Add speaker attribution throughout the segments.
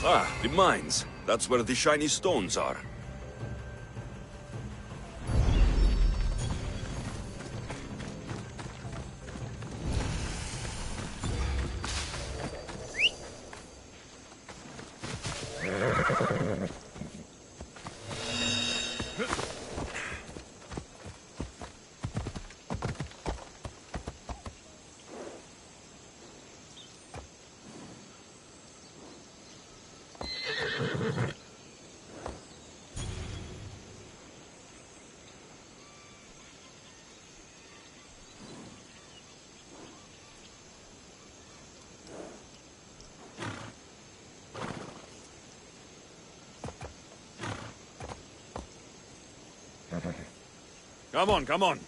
Speaker 1: Ah, the mines. That's where the shiny stones are. Come on, come on.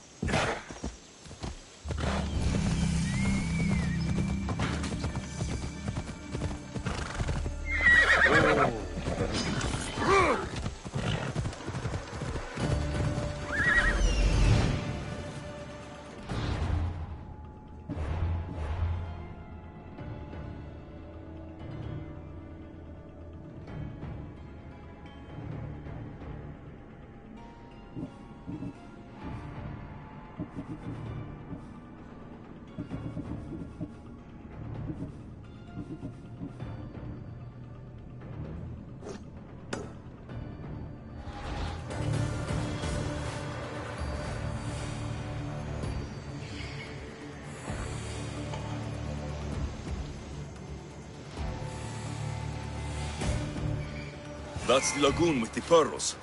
Speaker 1: That's the lagoon with the pearls.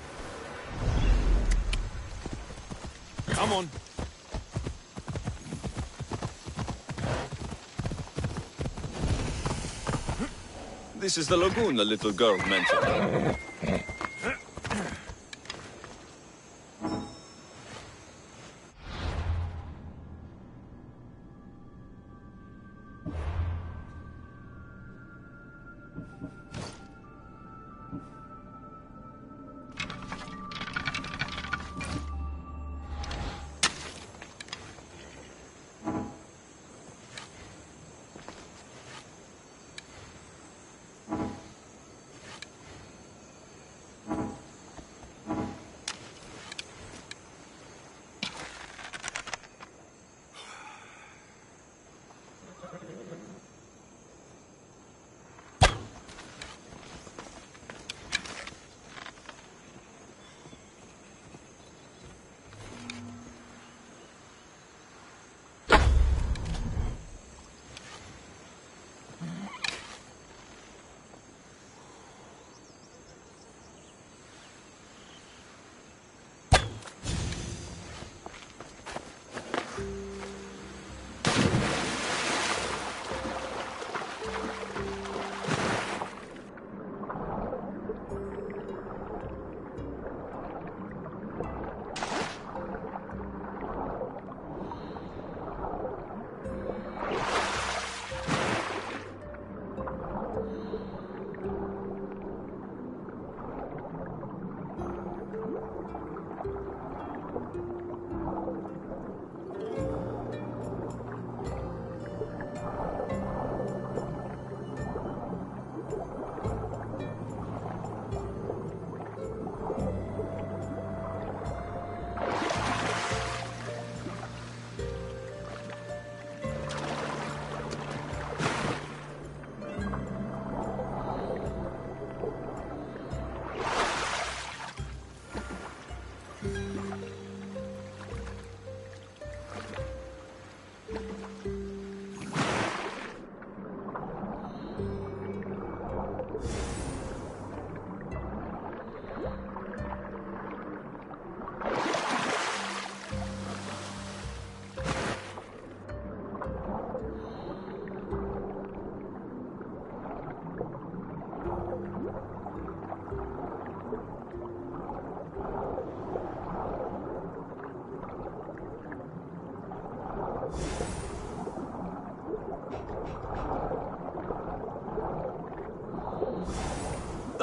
Speaker 1: Come on. This is the lagoon the little girl mentioned.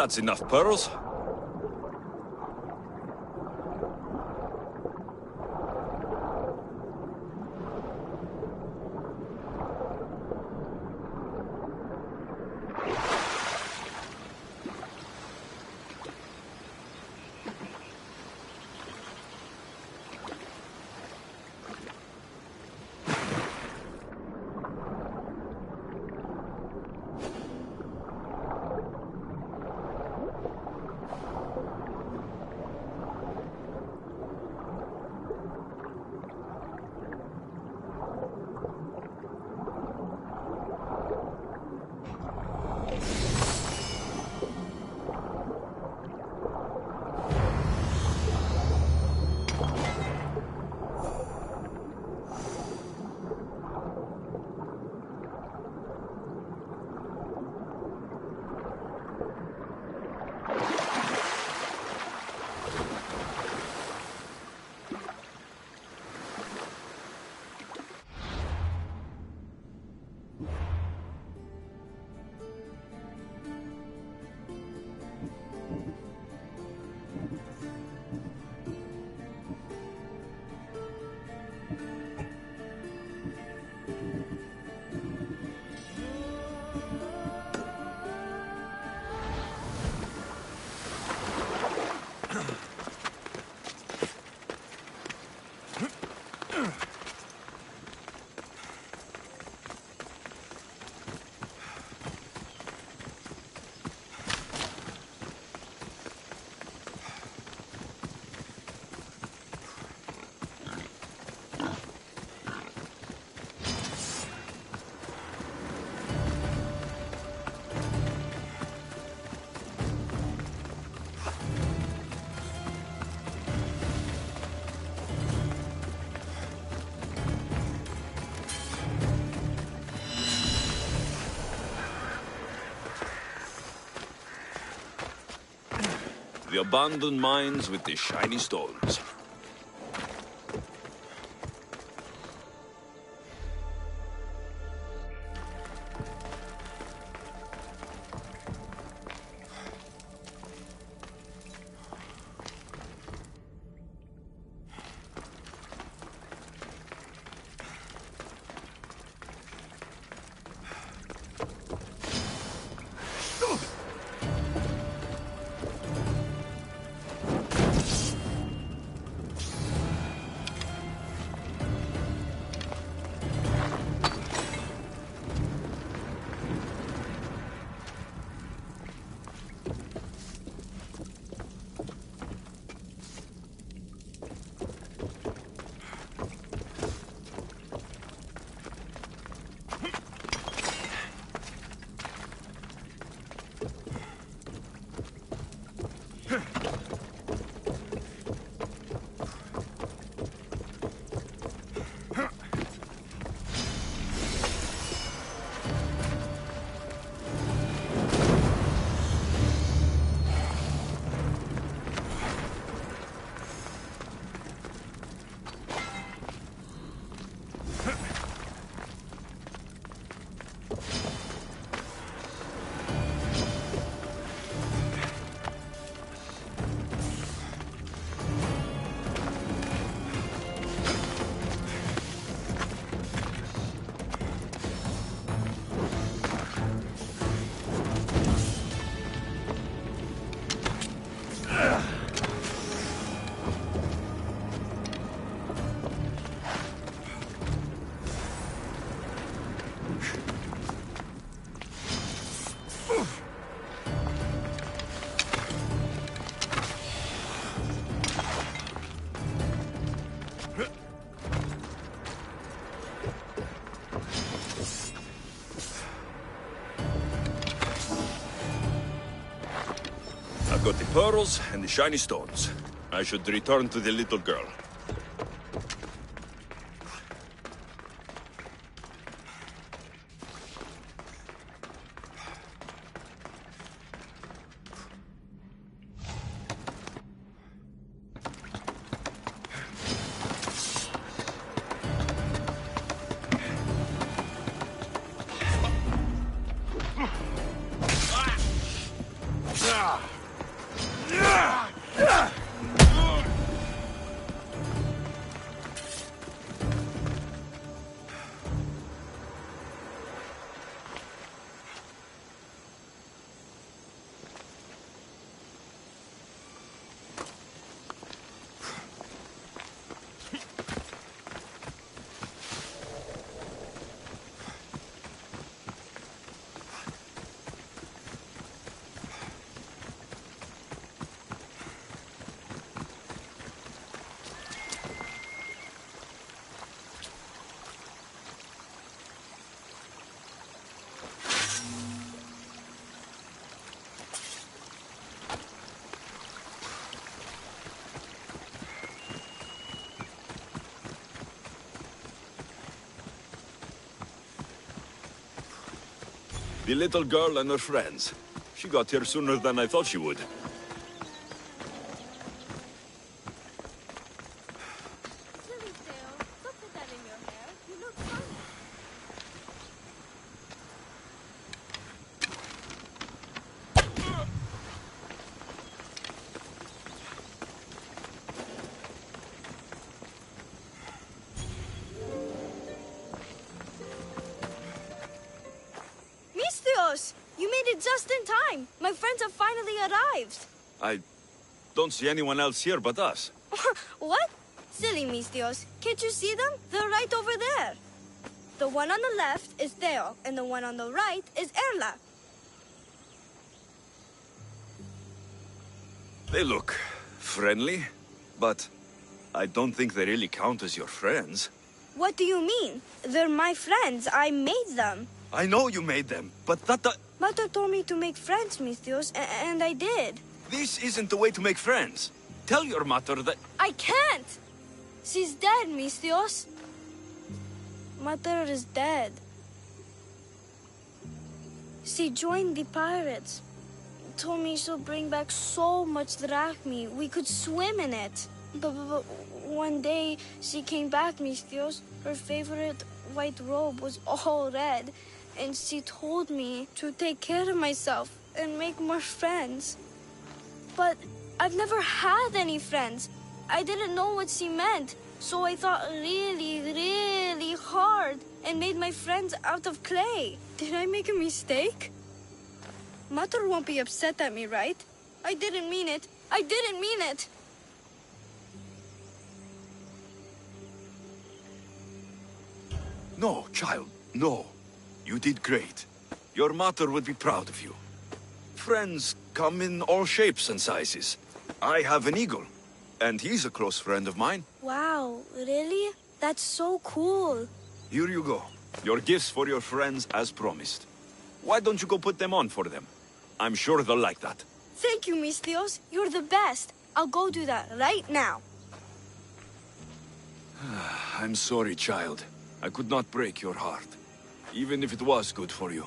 Speaker 1: That's enough pearls. The abandoned mines with the shiny stones. I've got the pearls and the shiny stones. I should return to the little girl. The little girl and her friends. She got here sooner than I thought she would.
Speaker 2: Silly Theo, don't put that in your hair. You look funny. Mistios! You made it just in time. My friends have finally arrived.
Speaker 1: I don't see anyone else here but us.
Speaker 2: What? Silly Mistios. Can't you see them? They're right over there. The one on the left is Theo, and the one on the right is Erla.
Speaker 1: They look friendly, but I don't think they really count as your friends.
Speaker 2: What do you mean? They're my friends. I made them.
Speaker 1: I know you made them, but
Speaker 2: Mother told me to make friends, Mistios, and I did.
Speaker 1: this isn't the way to make friends. Tell your mother that...
Speaker 2: I can't! She's dead, Mistios. Mother is dead. She joined the pirates. Told me she'll bring back so much drachmi. We could swim in it. But one day she came back, Mistios. Her favorite white robe was all red. And she told me to take care of myself and make more friends. But I've never had any friends. I didn't know what she meant. So I thought really, really hard and made my friends out of clay. Did I make a mistake? Mother won't be upset at me, right? I didn't mean it. I didn't mean it.
Speaker 1: No, child, no. You did great. Your mother would be proud of you. Friends come in all shapes and sizes. I have an eagle, and he's a close friend of mine.
Speaker 2: Wow, really? That's so cool.
Speaker 1: Here you go. Your gifts for your friends as promised. Why don't you go put them on for them? I'm sure they'll like that.
Speaker 2: Thank you, Mistios. You're the best. I'll go do that right now.
Speaker 1: I'm sorry, child. I could not break your heart, even if it was good for you.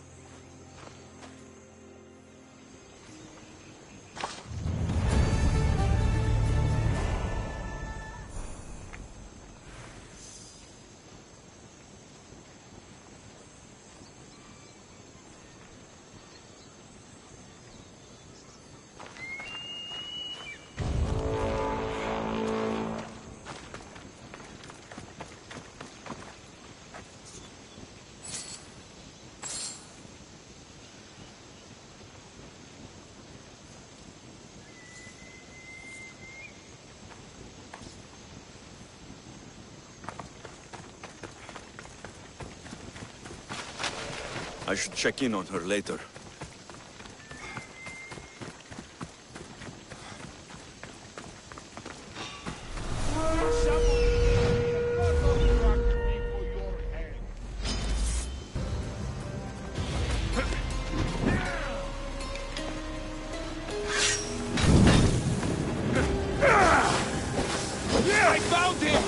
Speaker 1: I should check in on her later.
Speaker 3: I found him!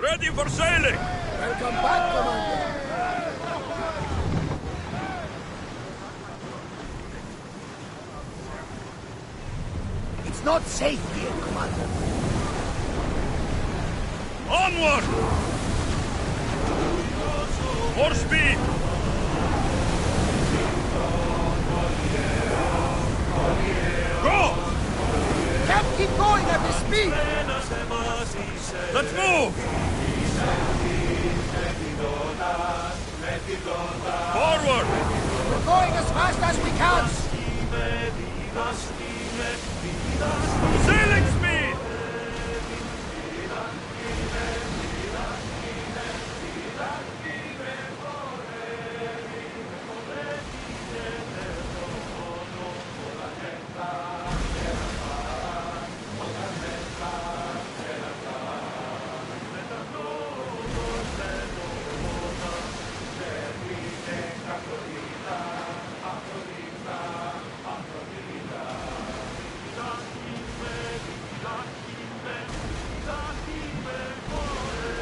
Speaker 1: Ready for sailing!
Speaker 3: Welcome back, Commander. It's not safe here, Commander.
Speaker 1: Onward! More speed! Go!
Speaker 3: Can't keep going at this speed!
Speaker 1: Let's move! Forward!
Speaker 3: We're going as fast as we can!
Speaker 1: Sailing speed!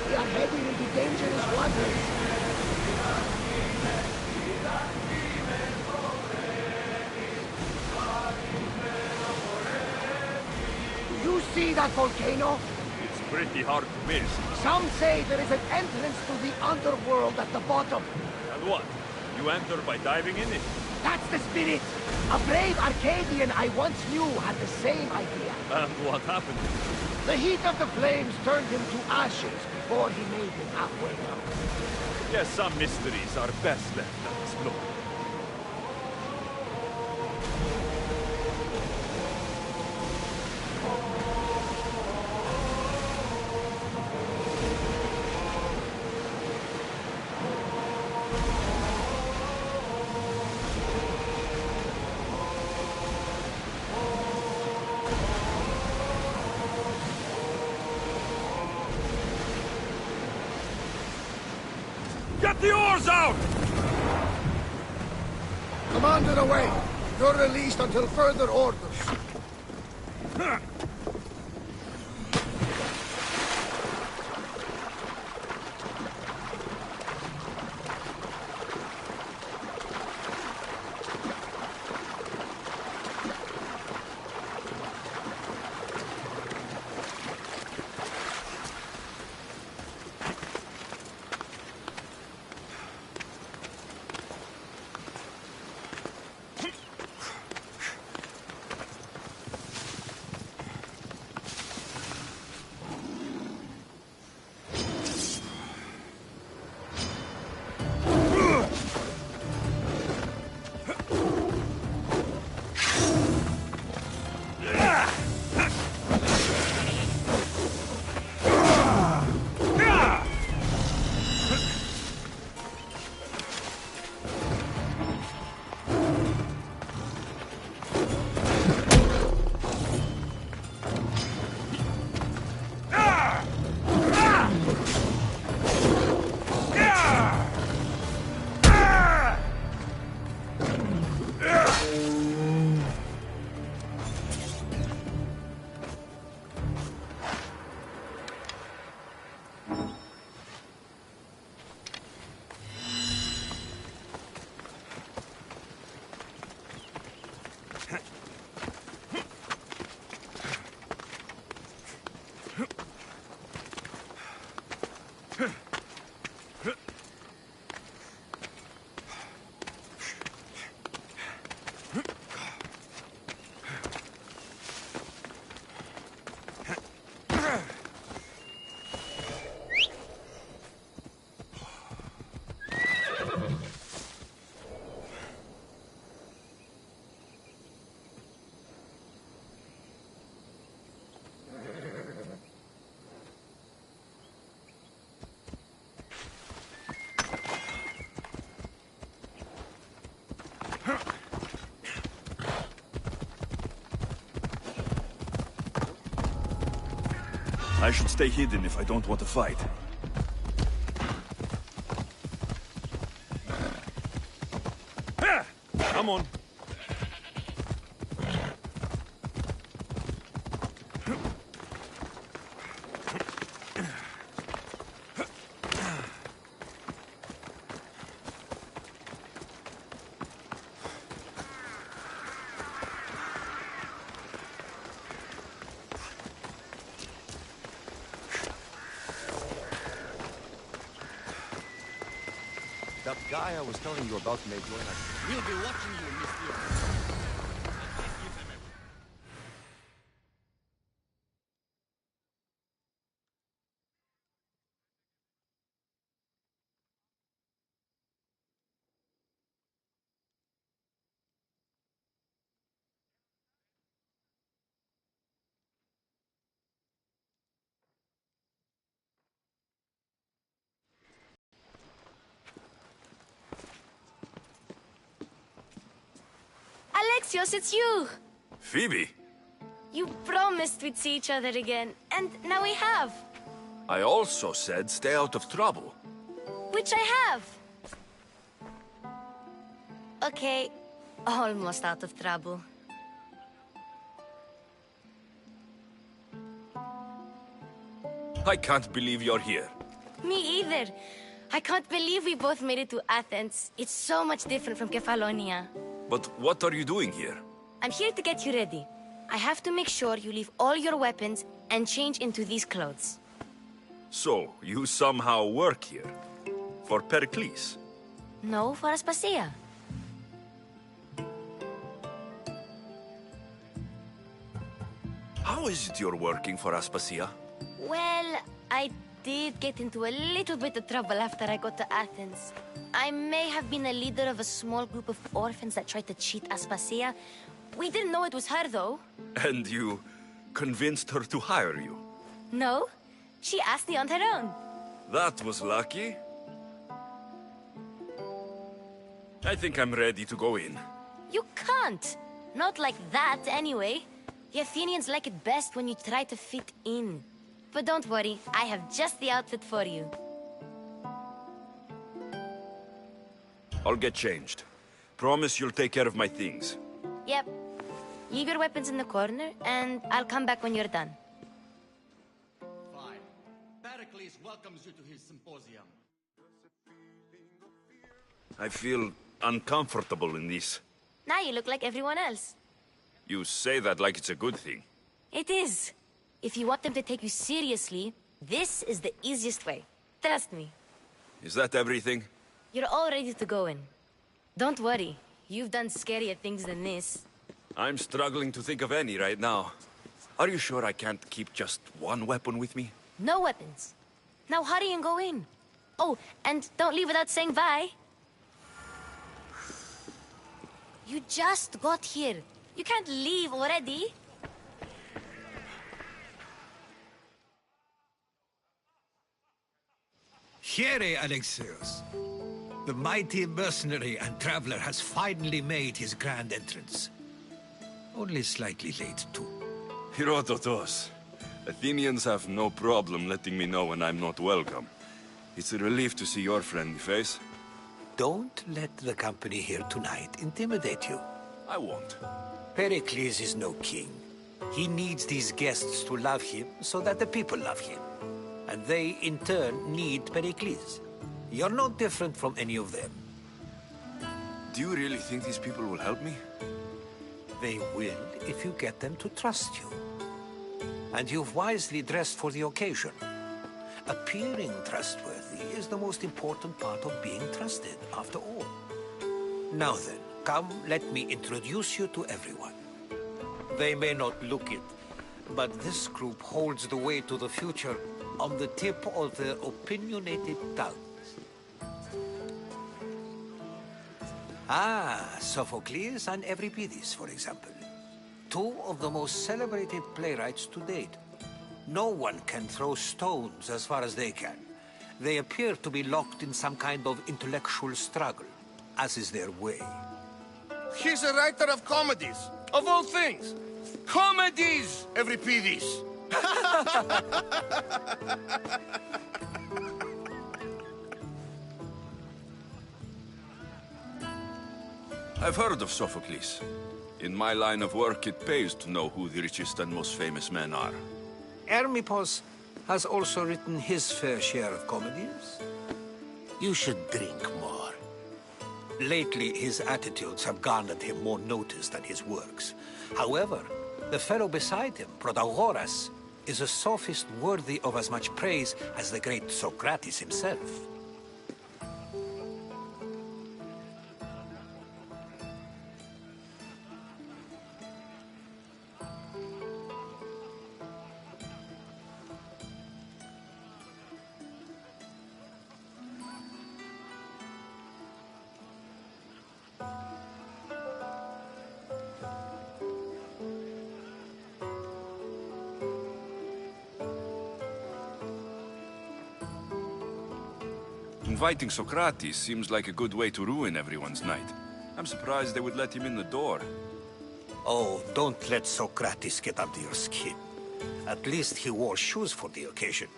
Speaker 3: We are heading into dangerous waters. Do you see that volcano?
Speaker 1: It's pretty hard to miss.
Speaker 3: Some say there is an entrance to the underworld at the bottom.
Speaker 1: And what? You enter by diving in it?
Speaker 3: That's the spirit! A brave Arcadian I once knew had the same idea.
Speaker 1: And what happened?
Speaker 3: The heat of the flames turned him to ashes before he made it halfway down.
Speaker 1: Yes, some mysteries are best left unexplored. Get the oars out!
Speaker 3: Commander away! You're released until further orders.
Speaker 1: I should stay hidden if I don't want to fight. Come on.
Speaker 4: That guy I was telling you about may join us.
Speaker 5: We'll be watching you, Mr.
Speaker 2: Alexios, it's you!
Speaker 1: Phoebe,
Speaker 2: You promised we'd see each other again, and now we have.
Speaker 1: I also said stay out of trouble.
Speaker 2: Which I have. Okay, almost out of trouble.
Speaker 1: I can't believe you're here.
Speaker 2: Me either. I can't believe we both made it to Athens. It's so much different from Kefalonia.
Speaker 1: But what are you doing here?
Speaker 2: I'm here to get you ready. I have to make sure you leave all your weapons and change into these clothes.
Speaker 1: So, you somehow work here? For Pericles?
Speaker 2: No, for Aspasia.
Speaker 1: How is it you're working for Aspasia?
Speaker 2: Well, I
Speaker 6: did get into a little bit of trouble after I got to Athens. I may have been a leader of a small group of orphans that tried to cheat Aspasia. We didn't know it was her, though.
Speaker 1: And you convinced her to hire you?
Speaker 6: No, she asked me on her own.
Speaker 1: That was lucky. I think I'm ready to go in.
Speaker 6: You can't. Not like that, anyway. The Athenians like it best when you try to fit in. But don't worry, I have just the outfit for you.
Speaker 1: I'll get changed. Promise you'll take care of my things.
Speaker 6: Yep. Leave your weapons in the corner, and I'll come back when you're done.
Speaker 5: Fine. Pericles welcomes you to his symposium.
Speaker 1: I feel uncomfortable in this.
Speaker 6: Now you look like everyone else.
Speaker 1: You say that like it's a good thing.
Speaker 6: It is. If you want them to take you seriously, this is the easiest way. Trust me.
Speaker 1: Is that everything?
Speaker 6: You're all ready to go in. Don't worry. You've done scarier things than this.
Speaker 1: I'm struggling to think of any right now. Are you sure I can't keep just one weapon with me?
Speaker 6: No weapons. Now hurry and go in. Oh, and don't leave without saying bye. You just got here. You can't leave already.
Speaker 7: Here, Alexios. The mighty mercenary and traveler has finally made his grand entrance. Only slightly late, too.
Speaker 1: Herodotus. Athenians have no problem letting me know when I'm not welcome. It's a relief to see your friendly face.
Speaker 7: Don't let the company here tonight intimidate you.
Speaker 1: I won't.
Speaker 7: Pericles is no king. He needs these guests to love him so that the people love him. And they, in turn, need Pericles. You're no different from any of them.
Speaker 1: Do you really think these people will help me?
Speaker 7: They will if you get them to trust you. And you've wisely dressed for the occasion. Appearing trustworthy is the most important part of being trusted, after all. Now then, come, let me introduce you to everyone. They may not look it, but this group holds the way to the future on the tip of their opinionated tongues. Sophocles and Euripides, for example. Two of the most celebrated playwrights to date. No one can throw stones as far as they can. They appear to be locked in some kind of intellectual struggle, as is their way.
Speaker 8: He's a writer of comedies, of all things. Comedies, Euripides.
Speaker 1: I've heard of Sophocles. In my line of work, it pays to know who the richest and most famous men are.
Speaker 7: Hermippos has also written his fair share of comedies. You should drink more. Lately, his attitudes have garnered him more notice than his works. However, the fellow beside him, Protagoras, is a sophist worthy of as much praise as the great Socrates himself.
Speaker 1: Inviting Socrates seems like a good way to ruin everyone's night. I'm surprised they would let him in the door.
Speaker 7: Oh, don't let Socrates get under your skin. At least he wore shoes for the occasion.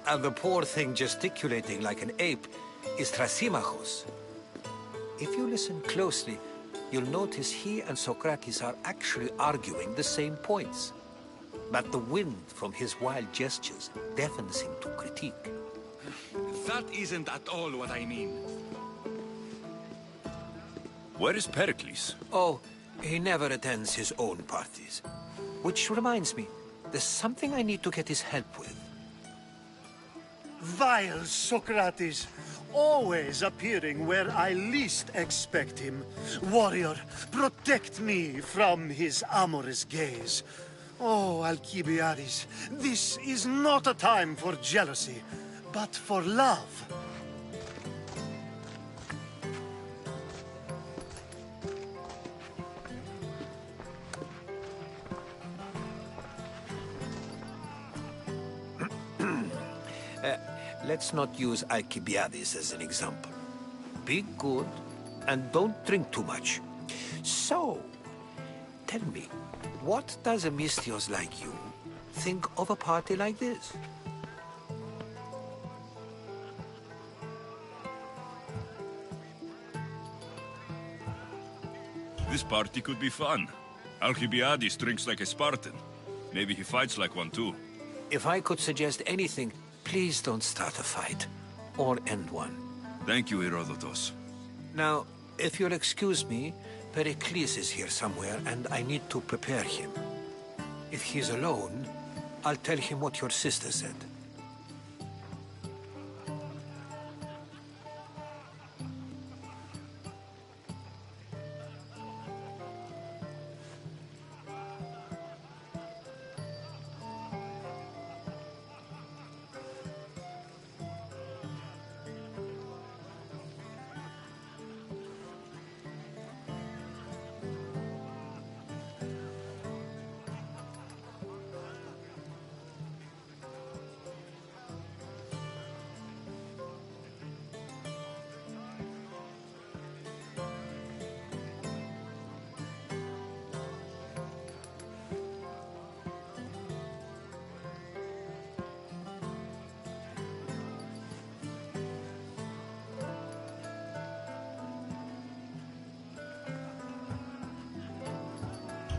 Speaker 7: And the poor thing gesticulating like an ape is Thrasymachos. If you listen closely, you'll notice he and Socrates are actually arguing the same points. But the wind from his wild gestures deafens him to critique.
Speaker 8: That isn't at all what I mean.
Speaker 1: Where is Pericles?
Speaker 7: Oh, he never attends his own parties. Which reminds me, there's something I need to get his help with.
Speaker 9: Vile Socrates, always appearing where I least expect him. Warrior, protect me from his amorous gaze. Oh, Alcibiades, this is not a time for jealousy, but for love.
Speaker 7: Let's not use Alcibiades as an example. Be good, and don't drink too much. So, tell me, what does a Misthios like you think of a party like this?
Speaker 1: This party could be fun. Alcibiades drinks like a Spartan. Maybe he fights like one too.
Speaker 7: If I could suggest anything, please don't start a fight, or end one.
Speaker 1: Thank you, Herodotus.
Speaker 7: Now, if you'll excuse me, Pericles is here somewhere, and I need to prepare him. If he's alone, I'll tell him what your sister said.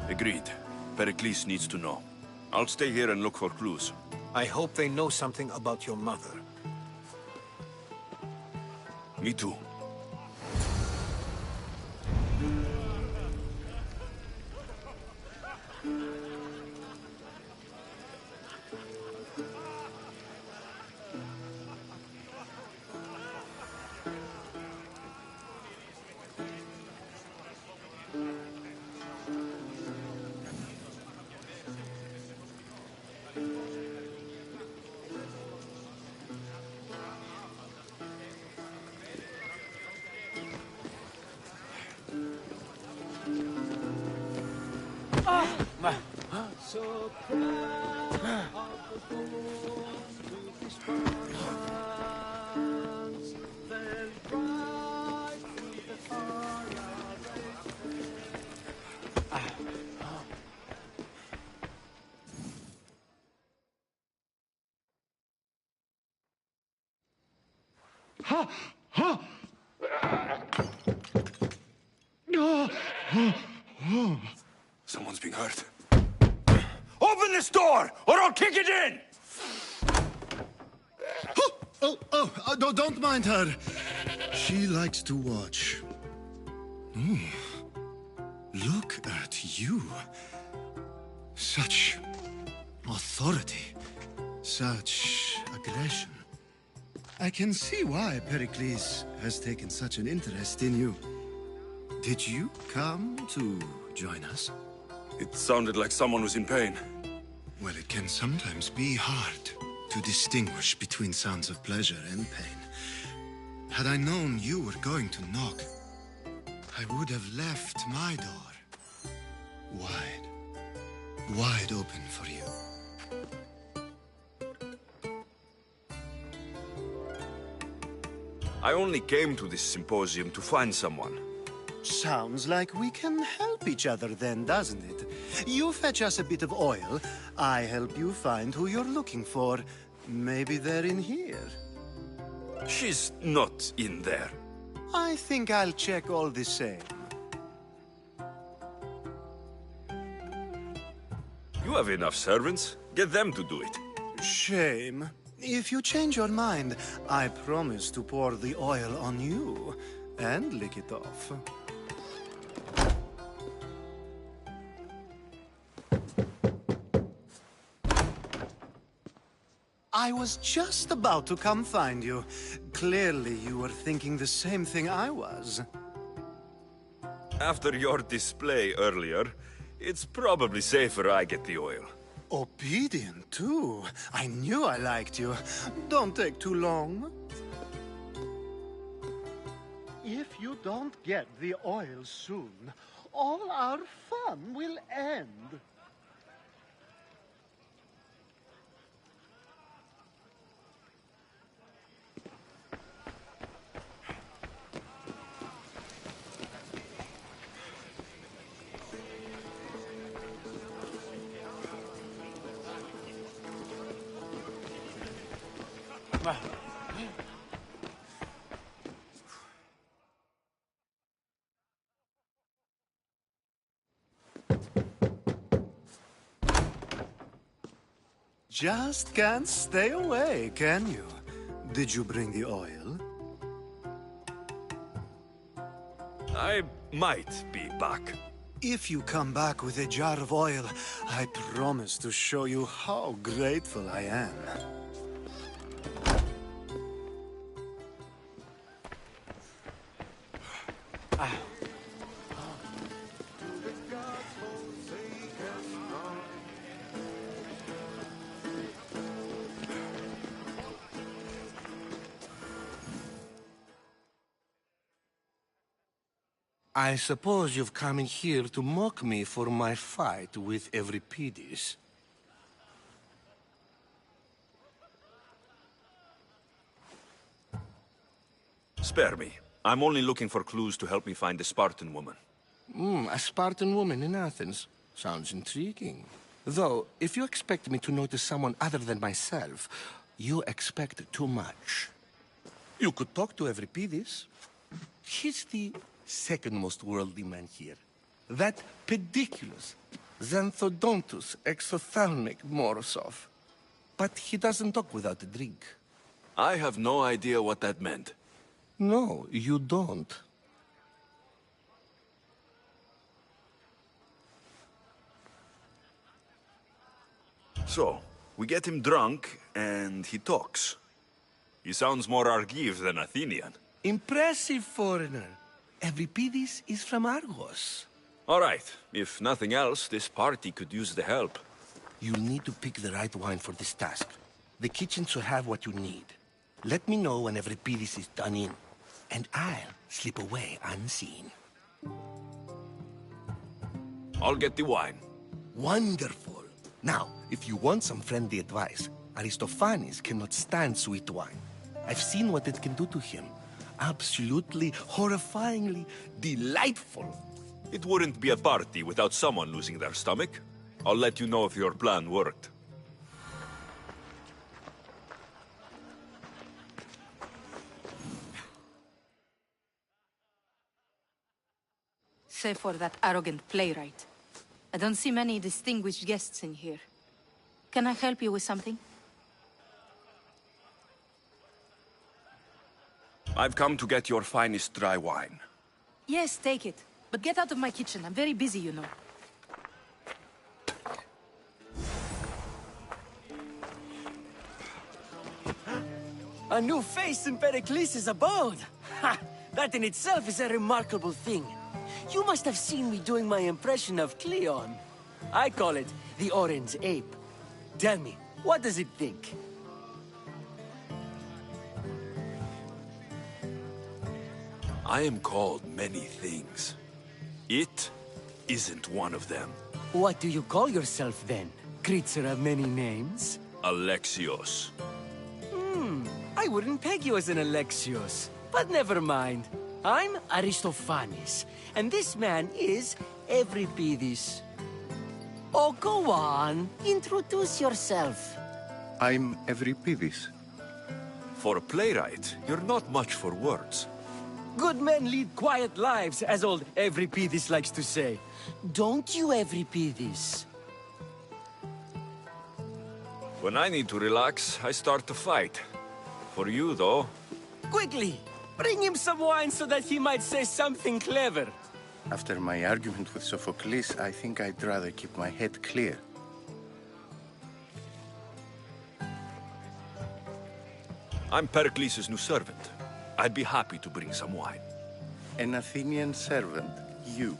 Speaker 1: Agreed. Pericles needs to know. I'll stay here and look for clues.
Speaker 7: I hope they know something about your mother.
Speaker 1: Me too. Someone's being hurt. Open this door, or I'll kick it in!
Speaker 9: Don't mind her. She likes to watch. Oh, look at you. Such authority. Such aggression. I can see why Pericles has taken such an interest in you. Did you come to join us?
Speaker 1: It sounded like someone was in pain.
Speaker 9: Well, it can sometimes be hard to distinguish between sounds of pleasure and pain. Had I known you were going to knock, I would have left my door wide open for you.
Speaker 1: I only came to this symposium to find someone.
Speaker 9: Sounds like we can help each other then, doesn't it? You fetch us a bit of oil, I help you find who you're looking for. Maybe they're in here.
Speaker 1: She's not in there.
Speaker 9: I think I'll check all the same.
Speaker 1: You have enough servants. Get them to do it.
Speaker 9: Shame. If you change your mind, I promise to pour the oil on you and lick it off. I was just about to come find you. Clearly, you were thinking the same thing I was.
Speaker 1: After your display earlier, It's probably safer I get the oil.
Speaker 9: Obedient, too. I knew I liked you. Don't take too long. If you don't get the oil soon, all our fun will end. Just can't stay away, can you? Did you bring the oil?
Speaker 1: I might be back.
Speaker 9: If you come back with a jar of oil, I promise to show you how grateful I am.
Speaker 8: I suppose you've come in here to mock me for my fight with Euripides.
Speaker 1: Spare me. I'm only looking for clues to help me find a Spartan woman.
Speaker 8: A Spartan woman in Athens. Sounds intriguing. Though, if you expect me to notice someone other than myself, you expect too much. You could talk to Euripides. He's the second most worldly man here. That pediculous, xanthodontus exophthalmic Morosov. But he doesn't talk without a drink.
Speaker 1: I have no idea what that meant.
Speaker 8: No, you don't.
Speaker 1: So, we get him drunk, and he talks. He sounds more Argive than Athenian.
Speaker 8: Impressive foreigner. Euripides is from Argos.
Speaker 1: All right. If nothing else, this party could use the help.
Speaker 8: You'll need to pick the right wine for this task. The kitchen should have what you need. Let me know when Euripides is done in, and I'll slip away unseen.
Speaker 1: I'll get the wine.
Speaker 8: Wonderful. Now, if you want some friendly advice, Aristophanes cannot stand sweet wine. I've seen what it can do to him. Absolutely, horrifyingly delightful.
Speaker 1: It wouldn't be a party without someone losing their stomach. I'll let you know if your plan worked.
Speaker 10: Save for that arrogant playwright. I don't see many distinguished guests in here. Can I help you with something?
Speaker 1: I've come to get your finest dry wine.
Speaker 10: Yes, take it. But get out of my kitchen. I'm very busy, you know.
Speaker 11: A new face in Pericles' abode! Ha! That in itself is a remarkable thing. You must have seen me doing my impression of Cleon. I call it the Orange Ape. Tell me, what does it think?
Speaker 1: I am called many things. It isn't one of them.
Speaker 11: What do you call yourself then? Creature of many names?
Speaker 1: Alexios.
Speaker 11: I wouldn't peg you as an Alexios. But never mind. I'm Aristophanes, and this man is Euripides. Oh, go on. Introduce yourself.
Speaker 12: I'm Euripides.
Speaker 1: For a playwright, you're not much for words.
Speaker 11: Good men lead quiet lives, as old Euripides likes to say. Don't you, Euripides?
Speaker 1: When I need to relax, I start to fight. For you, though...
Speaker 11: Quickly! Bring him some wine so that he might say something clever.
Speaker 12: After my argument with Sophocles, I think I'd rather keep my head clear.
Speaker 1: I'm Pericles' new servant. I'd be happy to bring some wine.
Speaker 12: An Athenian servant, you.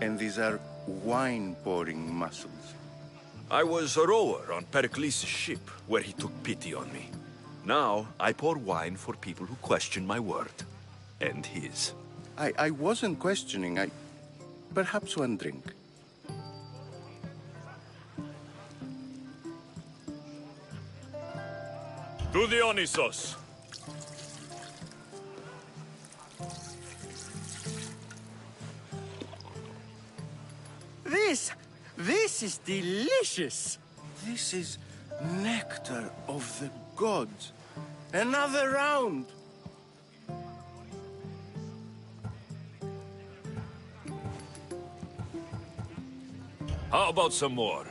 Speaker 12: And these are wine-pouring muscles.
Speaker 1: I was a rower on Pericles' ship, where he took pity on me. Now, I pour wine for people who question my word. And his.
Speaker 12: I wasn't questioning. Perhaps one drink.
Speaker 1: To Dionysos!
Speaker 11: This is delicious!
Speaker 12: This is nectar of the gods. Another round!
Speaker 1: How about some more?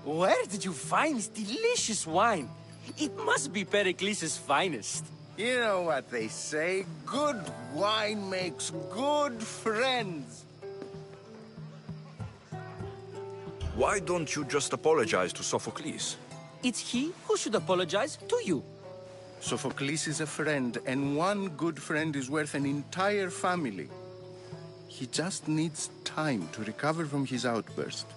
Speaker 11: Where did you find this delicious wine? It must be Pericles' finest.
Speaker 12: You know what they say, good wine makes good friends.
Speaker 1: Why don't you just apologize to Sophocles?
Speaker 11: It's he who should apologize to you.
Speaker 12: Sophocles is a friend, and one good friend is worth an entire family. He just needs time to recover from his outburst.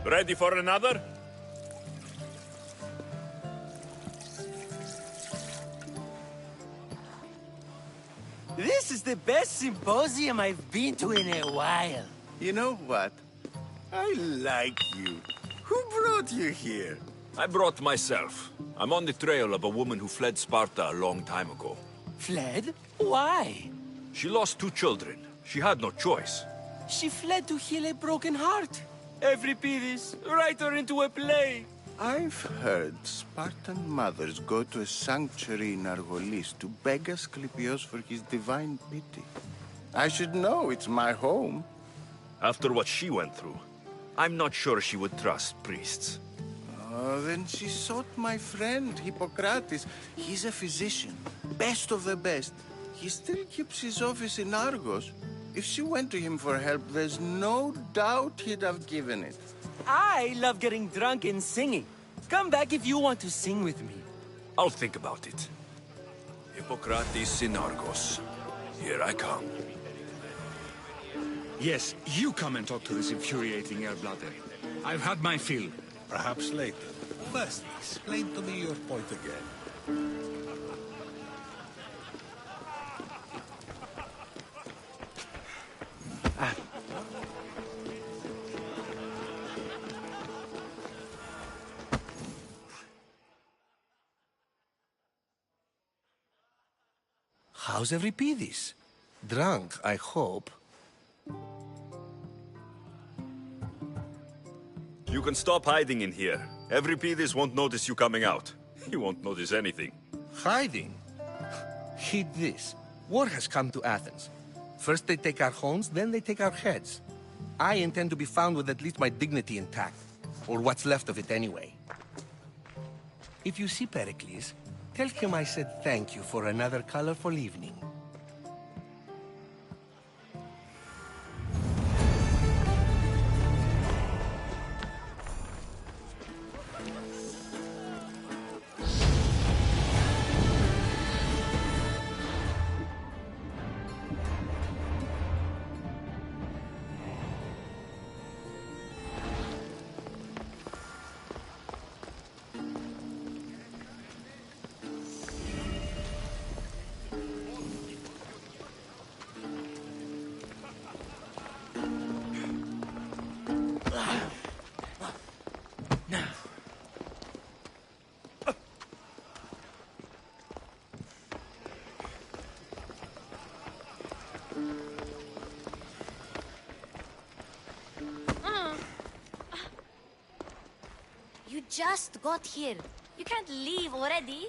Speaker 1: Ready for another?
Speaker 11: This is the best symposium I've been to in a while.
Speaker 12: You know what? I like you. Who brought you here?
Speaker 1: I brought myself. I'm on the trail of a woman who fled Sparta a long time ago.
Speaker 11: Fled? Why?
Speaker 1: She lost 2 children. She had no choice.
Speaker 11: She fled to heal a broken heart. Euripides, write her into a play.
Speaker 12: I've heard Spartan mothers go to a sanctuary in Argolis to beg Asclepios for his divine pity. I should know, it's my home.
Speaker 1: After what she went through, I'm not sure she would trust priests.
Speaker 12: Oh, then she sought my friend, Hippocrates. He's a physician, best of the best. He still keeps his office in Argos. If she went to him for help, there's no doubt he'd have given it.
Speaker 11: I love getting drunk and singing. Come back if you want to sing with me.
Speaker 1: I'll think about it. Hippocrates in Argos. Here I come.
Speaker 13: Yes, you come and talk to this infuriating air-blooded. I've had my fill.
Speaker 7: Perhaps later. First, explain to me your point again.
Speaker 8: How's Euripides? Drunk, I hope.
Speaker 1: You can stop hiding in here. Euripides won't notice you coming out. He won't notice anything.
Speaker 8: Hiding? Heed this. War has come to Athens. First they take our homes, then they take our heads. I intend to be found with at least my dignity intact. Or what's left of it anyway. If you see Pericles, tell him I said thank you for another colorful evening.
Speaker 6: You just got here. You can't leave already.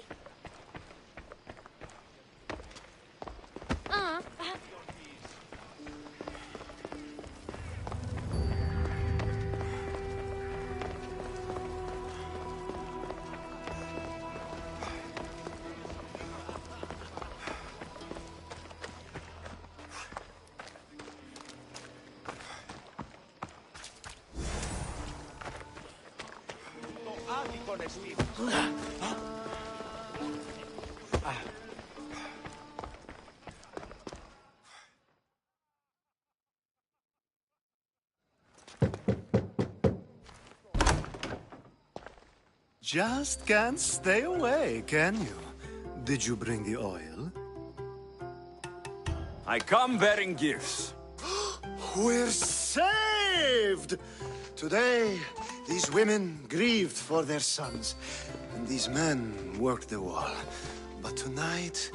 Speaker 3: honesty.
Speaker 9: Just can't stay away, can you? Did you bring the oil?
Speaker 1: I come bearing gifts.
Speaker 9: We're saved! Today, these women grieved for their sons, and these men worked the wall. But tonight,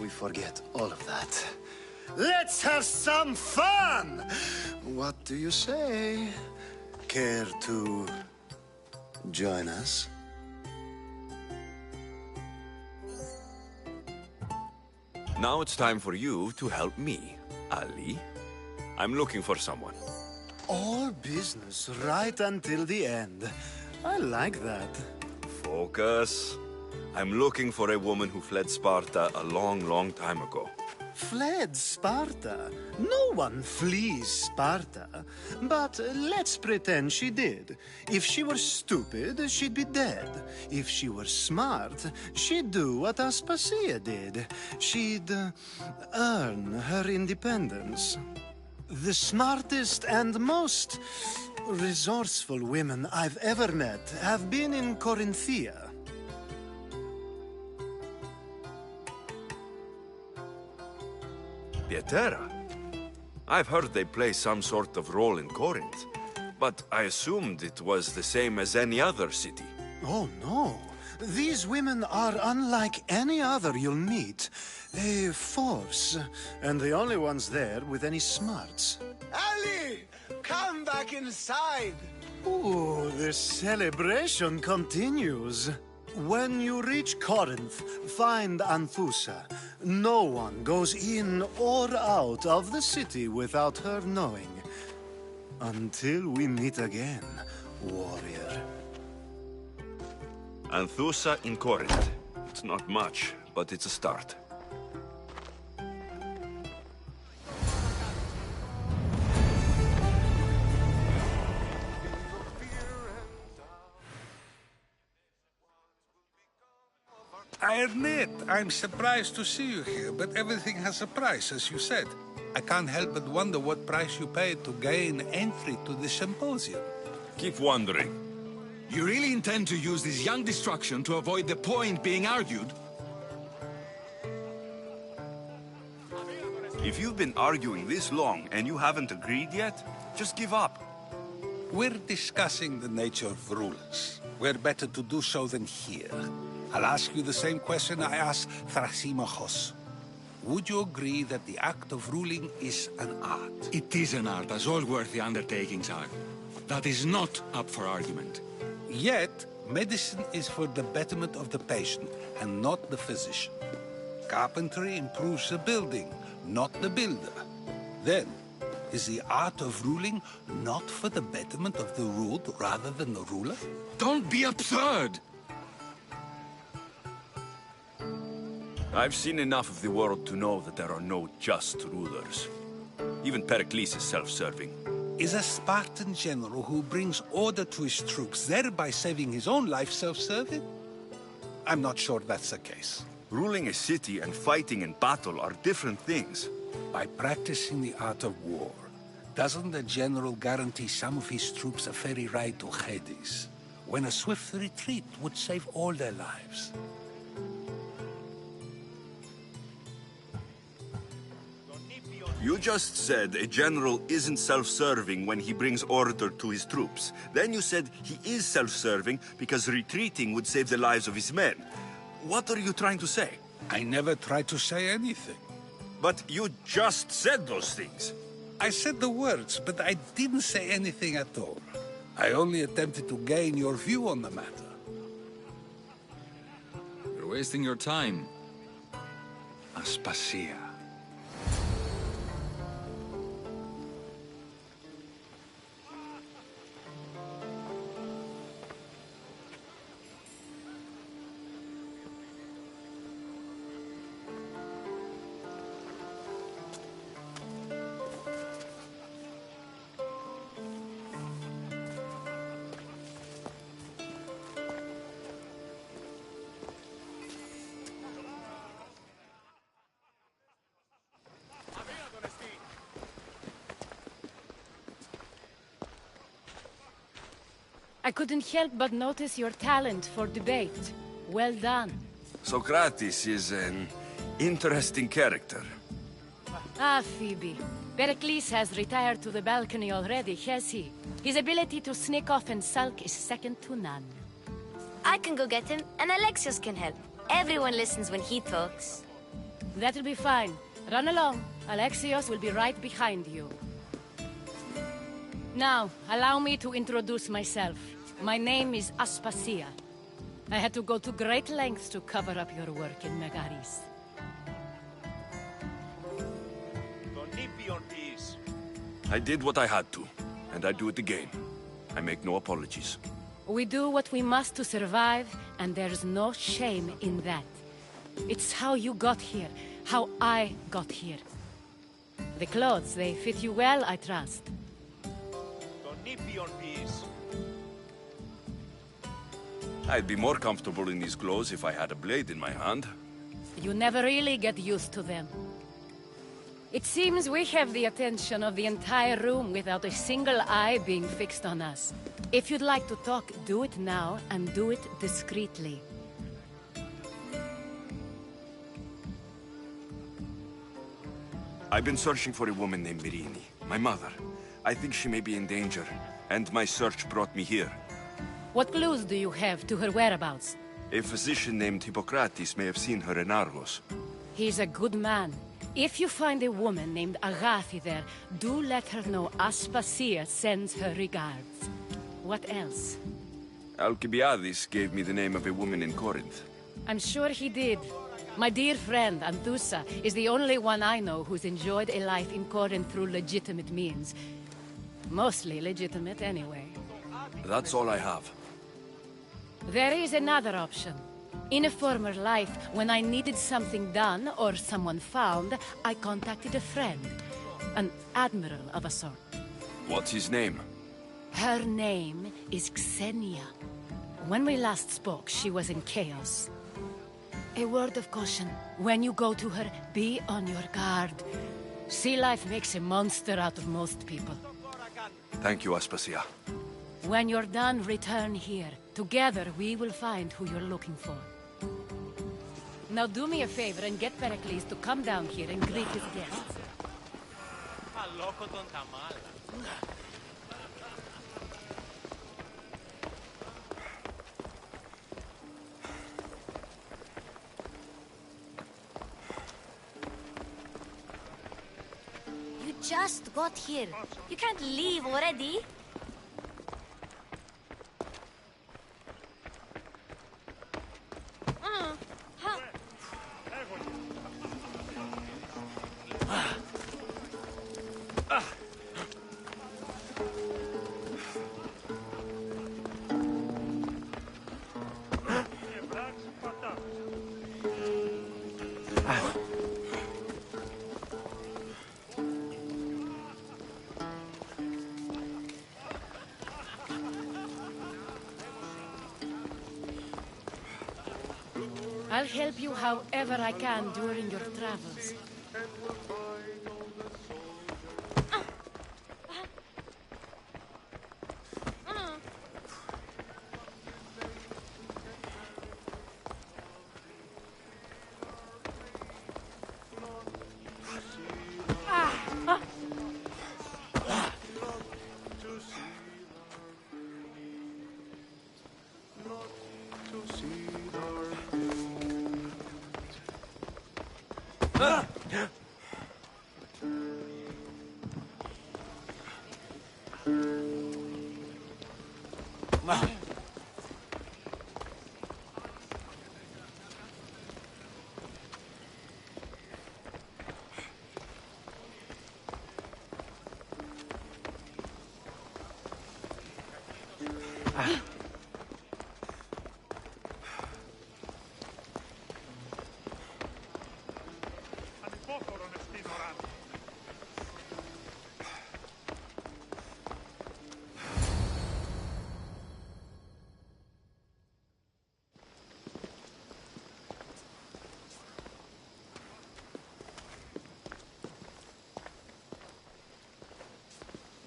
Speaker 9: we forget all of that. Let's have some fun! What do you say? Care to join us?
Speaker 1: Now it's time for you to help me, Ali. I'm looking for someone.
Speaker 9: All business right until the end. I like that.
Speaker 1: Focus. I'm looking for a woman who fled Sparta a long, long time ago.
Speaker 9: Fled Sparta? No one flees Sparta. But let's pretend she did. If she were stupid, she'd be dead. If she were smart, she'd do what Aspasia did. She'd earn her independence. The smartest and most resourceful women I've ever met have been in Corinthia.
Speaker 1: Pietera? I've heard they play some sort of role in Corinth, but I assumed it was the same as any other city.
Speaker 9: Oh, no. These women are unlike any other you'll meet. A force, and the only ones there with any smarts.
Speaker 3: Ali! Come back inside!
Speaker 9: Ooh, the celebration continues. When you reach Corinth, find Anthusa. No one goes in or out of the city without her knowing. Until we meet again, warrior.
Speaker 1: Anthusa in Corinth. It's not much, but it's a start.
Speaker 7: I admit, I'm surprised to see you here, but everything has a price, as you said. I can't help but wonder what price you paid to gain entry to the symposium.
Speaker 1: Keep wondering.
Speaker 13: You really intend to use this young destruction to avoid the point being argued?
Speaker 1: If you've been arguing this long and you haven't agreed yet, just give up.
Speaker 7: We're discussing the nature of rulers. Where better to do so than here? I'll ask you the same question I asked Thrasymachos. Would you agree that the act of ruling is an art?
Speaker 13: It is an art, as all worthy undertakings are. That is not up for argument.
Speaker 7: Yet, medicine is for the betterment of the patient, and not the physician. Carpentry improves the building, not the builder. Then, is the art of ruling not for the betterment of the ruled rather than the ruler?
Speaker 13: Don't be absurd!
Speaker 1: I've seen enough of the world to know that there are no just rulers. Even Pericles is self-serving.
Speaker 7: Is a Spartan general who brings order to his troops, thereby saving his own life, self-serving? I'm not sure that's the case.
Speaker 1: Ruling a city and fighting in battle are different things.
Speaker 7: By practicing the art of war, doesn't the general guarantee some of his troops a ferry ride to Hades, when a swift retreat would save all their lives?
Speaker 1: You just said a general isn't self-serving when he brings order to his troops. Then you said he is self-serving because retreating would save the lives of his men. What are you trying to say?
Speaker 7: I never tried to say anything.
Speaker 1: But you just said those things.
Speaker 7: I said the words, but I didn't say anything at all. I only attempted to gain your view on the matter.
Speaker 13: You're wasting your time. Aspasia.
Speaker 14: I couldn't help but notice your talent for debate. Well done.
Speaker 1: Socrates is an interesting character.
Speaker 14: Ah, Phoebe. Pericles has retired to the balcony already, has he? His ability to sneak off and sulk is second to none.
Speaker 6: I can go get him, and Alexios can help. Everyone listens when he talks.
Speaker 14: That'll be fine. Run along. Alexios will be right behind you. Now, allow me to introduce myself. My name is Aspasia. I had to go to great lengths to cover up your work in Megaris.
Speaker 1: I did what I had to, and I do it again. I make no apologies.
Speaker 14: We do what we must to survive, and there's no shame in that. It's how you got here, how I got here. The clothes, they fit you well, I trust.
Speaker 1: I'd be more comfortable in these clothes if I had a blade in my hand.
Speaker 14: You never really get used to them. It seems we have the attention of the entire room without a single eye being fixed on us. If you'd like to talk, do it now, and do it discreetly.
Speaker 1: I've been searching for a woman named Mirini, my mother. I think she may be in danger, and my search brought me here.
Speaker 14: What clues do you have to her whereabouts?
Speaker 1: A physician named Hippocrates may have seen her in Argos.
Speaker 14: He's a good man. If you find a woman named Agathi there, do let her know Aspasia sends her regards. What else?
Speaker 1: Alcibiades gave me the name of a woman in Corinth.
Speaker 14: I'm sure he did. My dear friend, Anthusa, is the only one I know who's enjoyed a life in Corinth through legitimate means. Mostly legitimate, anyway.
Speaker 1: That's all I have.
Speaker 14: There is another option. In a former life, when I needed something done or someone found, I contacted a friend. An admiral of a sort.
Speaker 1: What's his name?
Speaker 14: Her name is Xenia. When we last spoke, she was in chaos. A word of caution. When you go to her, be on your guard. Sea life makes a monster out of most people.
Speaker 1: Thank you, Aspasia.
Speaker 14: When you're done, return here. Together, we will find who you're looking for. Now do me a favor and get Pericles to come down here and greet his guests.
Speaker 6: You just got here. You can't leave already.
Speaker 14: I'll help you however I can during your travels.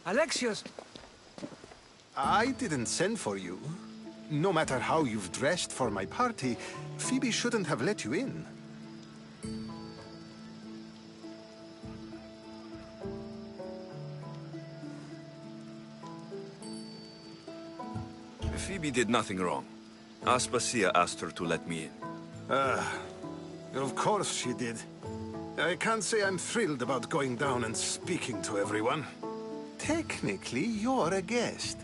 Speaker 7: Alexios!
Speaker 15: I didn't send for you. No matter how you've dressed for my party, Phoebe shouldn't have let you in.
Speaker 1: Phoebe did nothing wrong. Aspasia asked her to let me in.
Speaker 15: Of course she did. I can't say I'm thrilled about going down and speaking to everyone. Technically, you're a guest.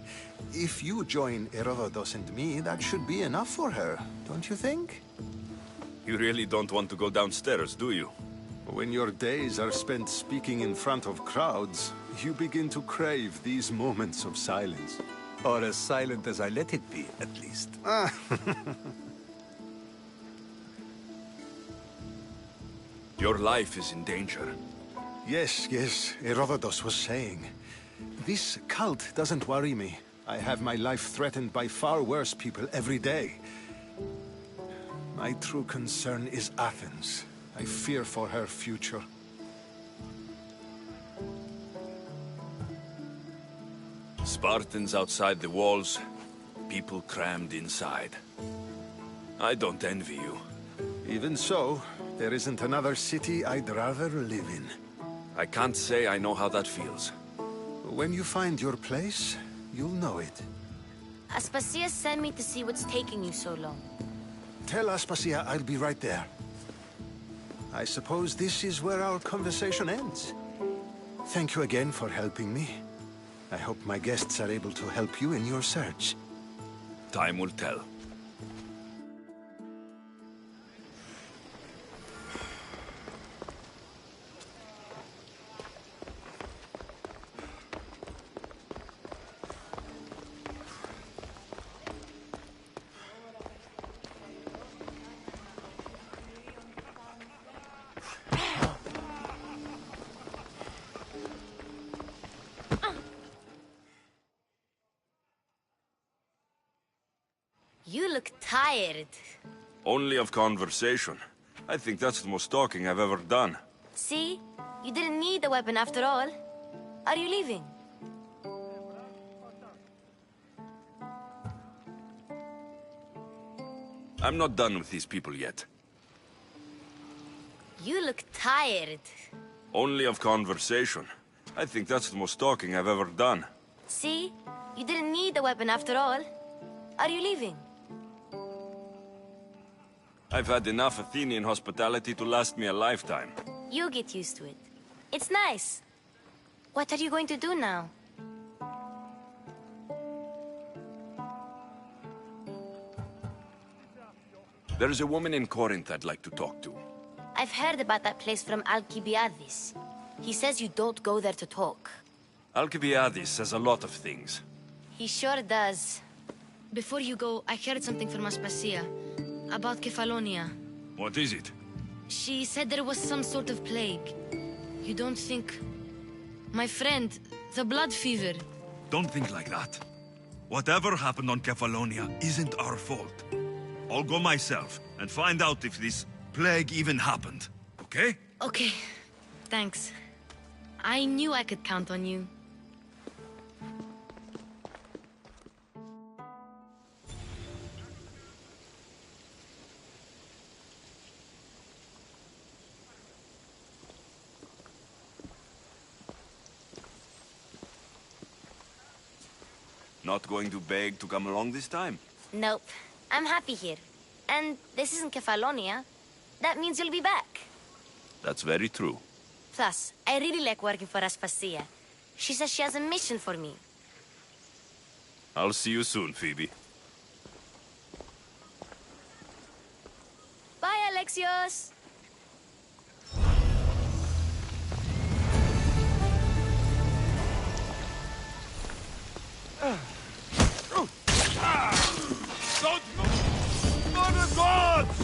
Speaker 15: If you join Herodotus and me, that should be enough for her, don't you think?
Speaker 1: You really don't want to go downstairs, do you?
Speaker 15: When your days are spent speaking in front of crowds, you begin to crave these moments of silence.
Speaker 7: Or as silent as I let it be, at least.
Speaker 1: Your life is in danger.
Speaker 15: Yes, Herodotus was saying. This cult doesn't worry me. I have my life threatened by far worse people every day. My true concern is Athens. I fear for her future.
Speaker 1: Spartans outside the walls, people crammed inside. I don't envy you.
Speaker 15: Even so, there isn't another city I'd rather live in.
Speaker 1: I can't say I know how that feels.
Speaker 15: When you find your place, you'll know it.
Speaker 6: Aspasia sent me to see what's taking you so long.
Speaker 15: Tell Aspasia I'll be right there. I suppose this is where our conversation ends. Thank you again for helping me. I hope my guests are able to help you in your search.
Speaker 1: Time will tell.
Speaker 6: You look tired.
Speaker 1: Only of conversation. I think that's the most talking I've ever done.
Speaker 6: See? You didn't need the weapon after all. Are you leaving?
Speaker 1: I'm not done with these people yet.
Speaker 6: You look tired.
Speaker 1: Only of conversation. I think that's the most talking I've ever done.
Speaker 6: See? You didn't need the weapon after all. Are you leaving?
Speaker 1: I've had enough Athenian hospitality to last me a lifetime.
Speaker 6: You'll get used to it. It's nice. What are you going to do now?
Speaker 1: There's a woman in Corinth I'd like to talk to.
Speaker 6: I've heard about that place from Alcibiades. He says you don't go there to talk.
Speaker 1: Alcibiades says a lot of things.
Speaker 6: He sure does. Before you go, I heard something from Aspasia. About Kefalonia.
Speaker 1: What is it?
Speaker 6: She said there was some sort of plague. You don't think... My friend, the blood fever.
Speaker 1: Don't think like that. Whatever happened on Kefalonia isn't our fault. I'll go myself and find out if this plague even happened, okay?
Speaker 6: Okay, thanks. I knew I could count on you.
Speaker 1: Not going to beg to come along this time?
Speaker 6: Nope. I'm happy here. And this isn't Kefalonia. That means you'll be back.
Speaker 1: That's very true.
Speaker 6: Plus, I really like working for Aspasia. She says she has a mission for me.
Speaker 1: I'll see you soon, Phoebe.
Speaker 6: Bye, Alexios!
Speaker 1: Don't move! For the gods!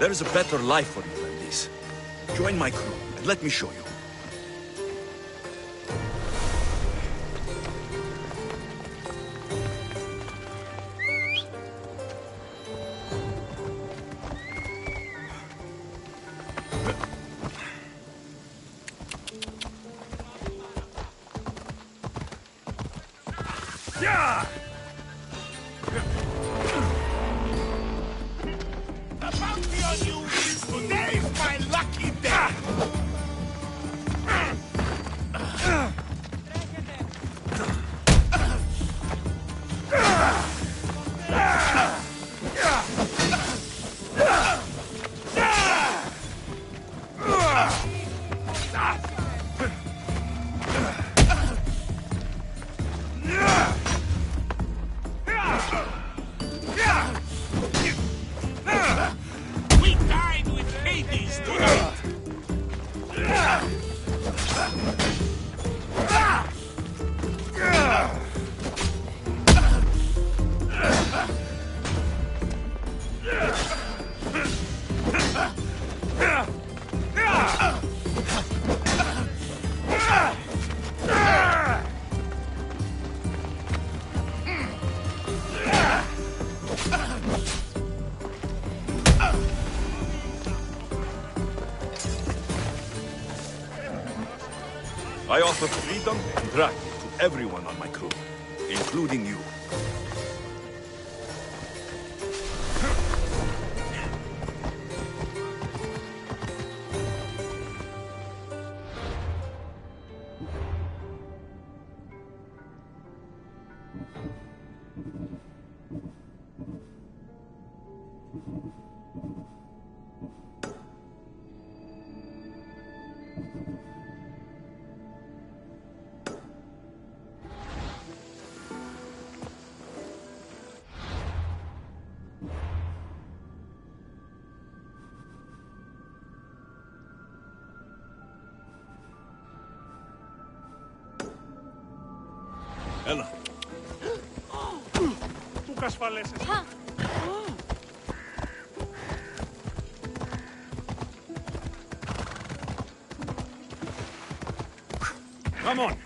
Speaker 1: There is a better life for you than this. Join my crew, and let me show you.
Speaker 12: Yeah! The bounty on you is today's my lucky day! We died with Hades tonight!
Speaker 1: I offer freedom and right to everyone on my crew, including you. Έλα.
Speaker 12: Πού κασφαλέσαι.
Speaker 1: Come on.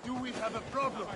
Speaker 12: Do we have a problem?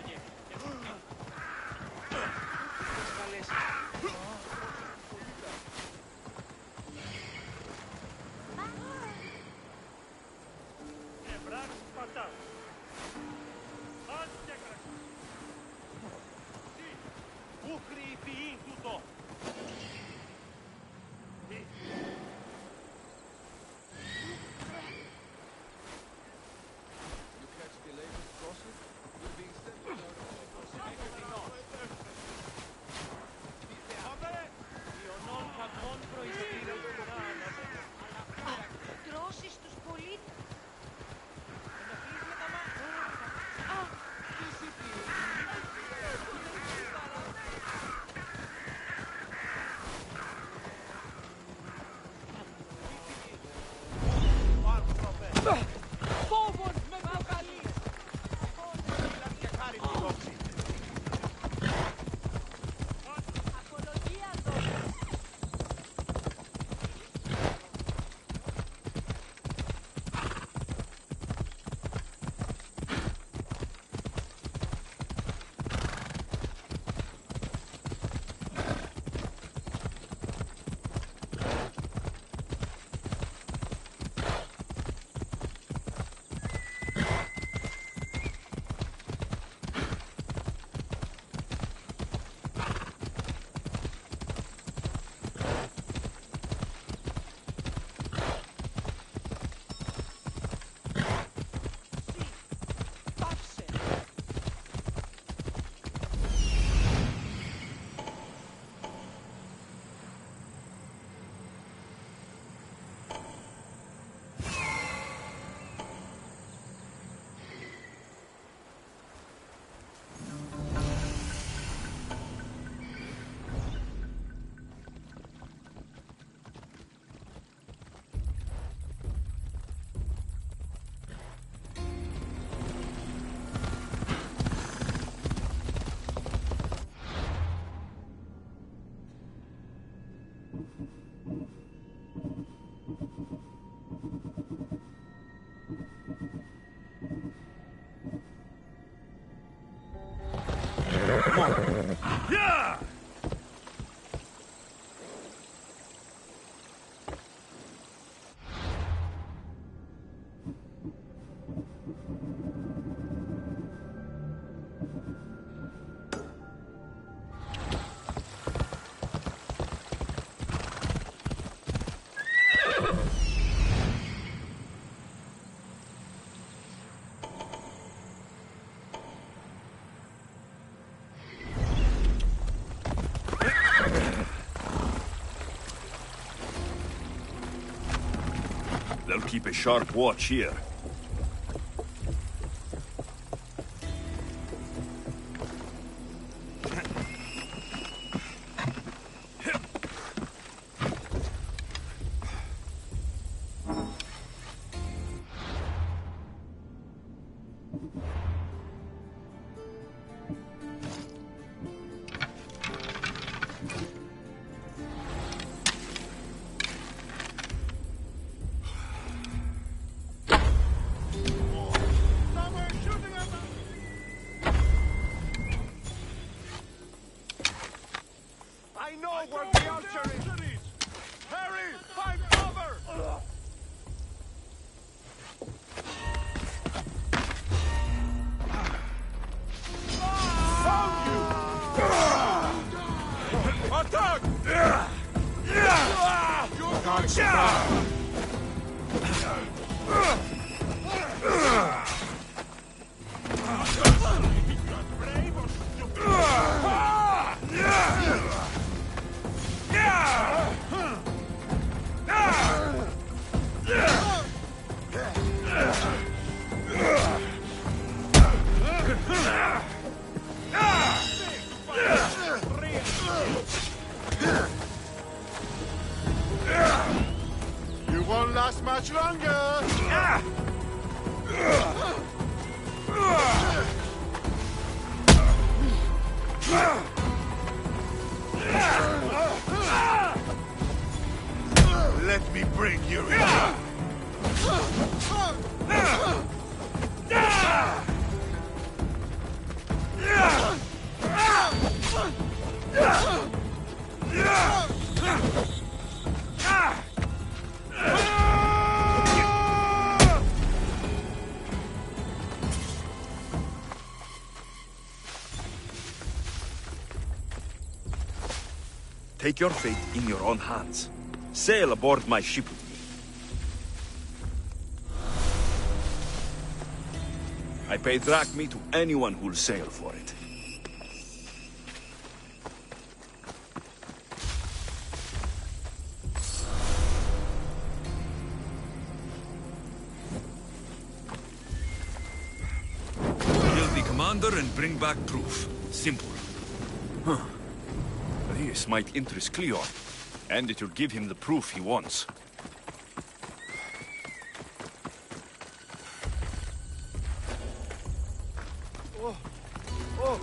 Speaker 1: Yeah! They'll keep a sharp watch here.
Speaker 12: I know where the archer is! Harry, find cover! Found you! Attack! You won't last much longer! Let me bring you in!
Speaker 1: Take your fate in your own hands. Sail aboard my ship with me. I pay drachmi to anyone who'll sail for it. Kill the commander and bring back proof. Simple. Huh. This might interest Cleon, and it will give him the proof he wants.
Speaker 12: Oh. Oh.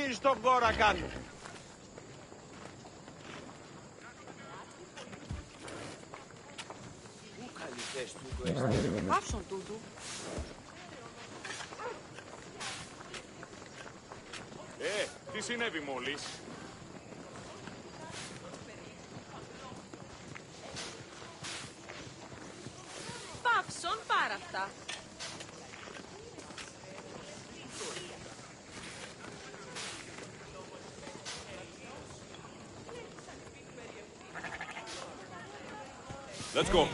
Speaker 16: Τι στον κόρα κάνουν.
Speaker 11: Πού καλυτές τούτο έστω.
Speaker 10: Πάψον τούτου.
Speaker 16: Τι συνέβη μόλις.
Speaker 10: Πάψον πάρα αυτά.
Speaker 16: Let's go.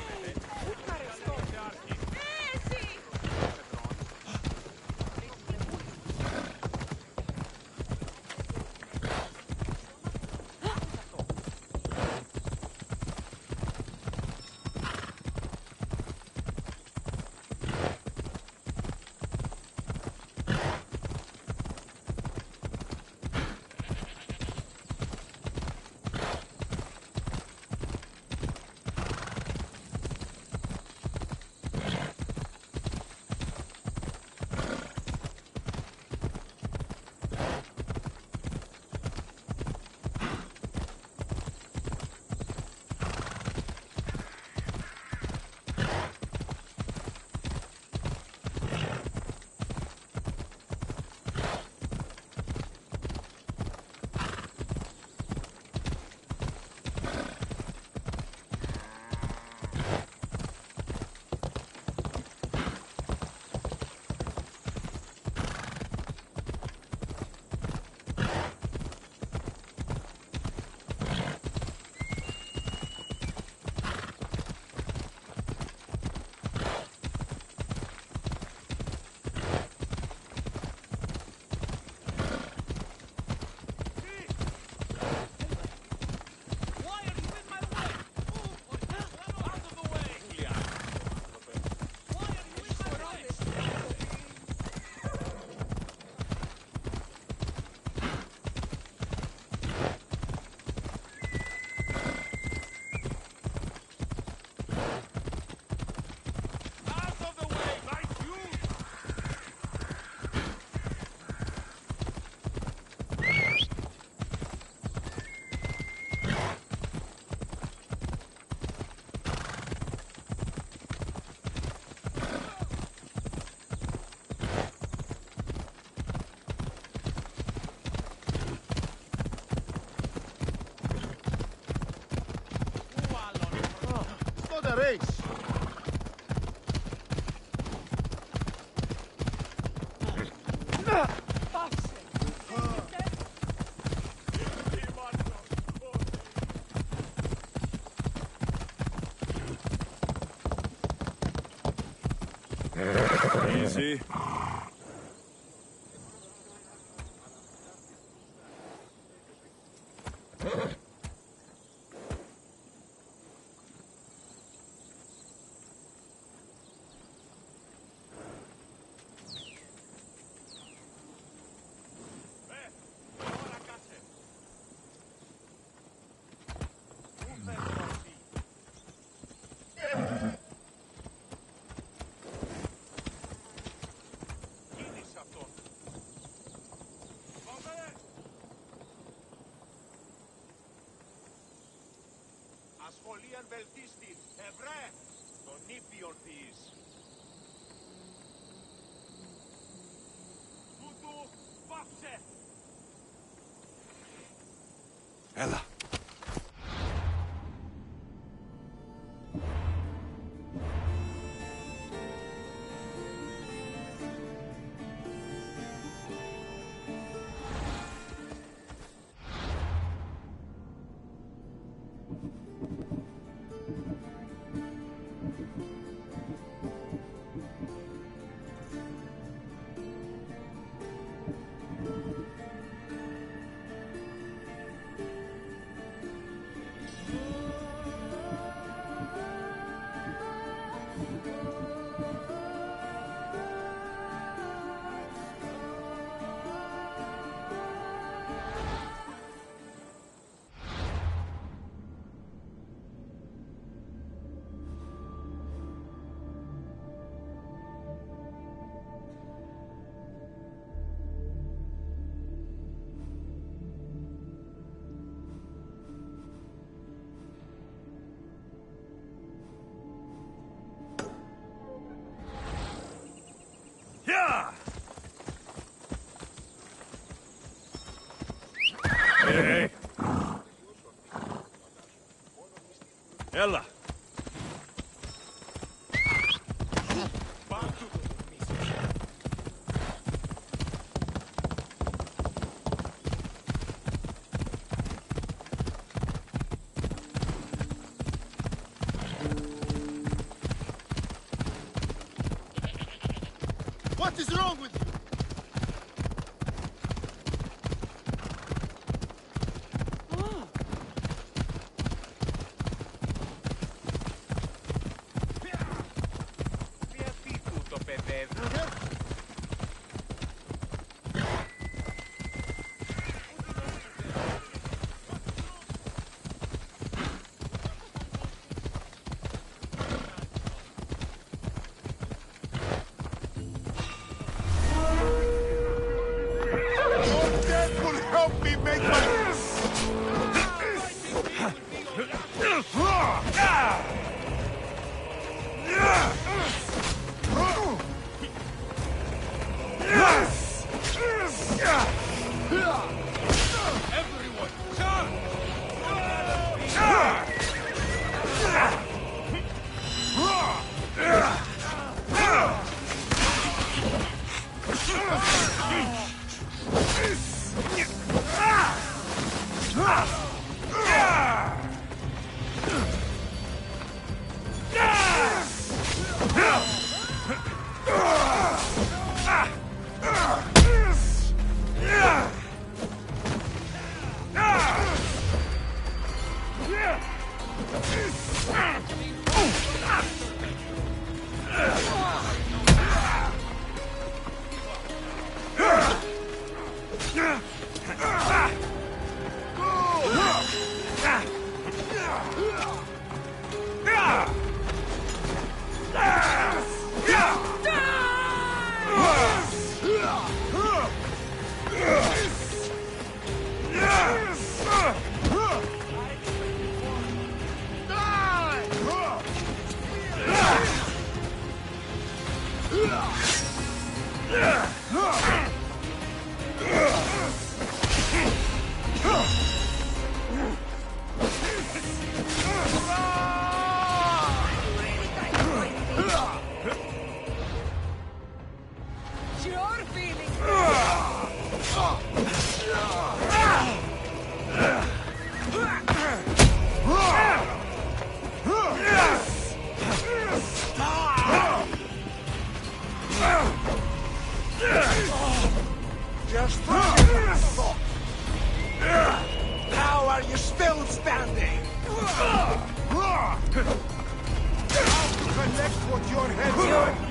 Speaker 12: face!
Speaker 16: Easy.
Speaker 12: Ασχολίαν βελτίστην, ευρέ, τον ήπιον της. Τούτου, πάψε!
Speaker 15: Έλα.
Speaker 16: Hey. Έλα.
Speaker 12: What is wrong with you? expanding! How to collect what your head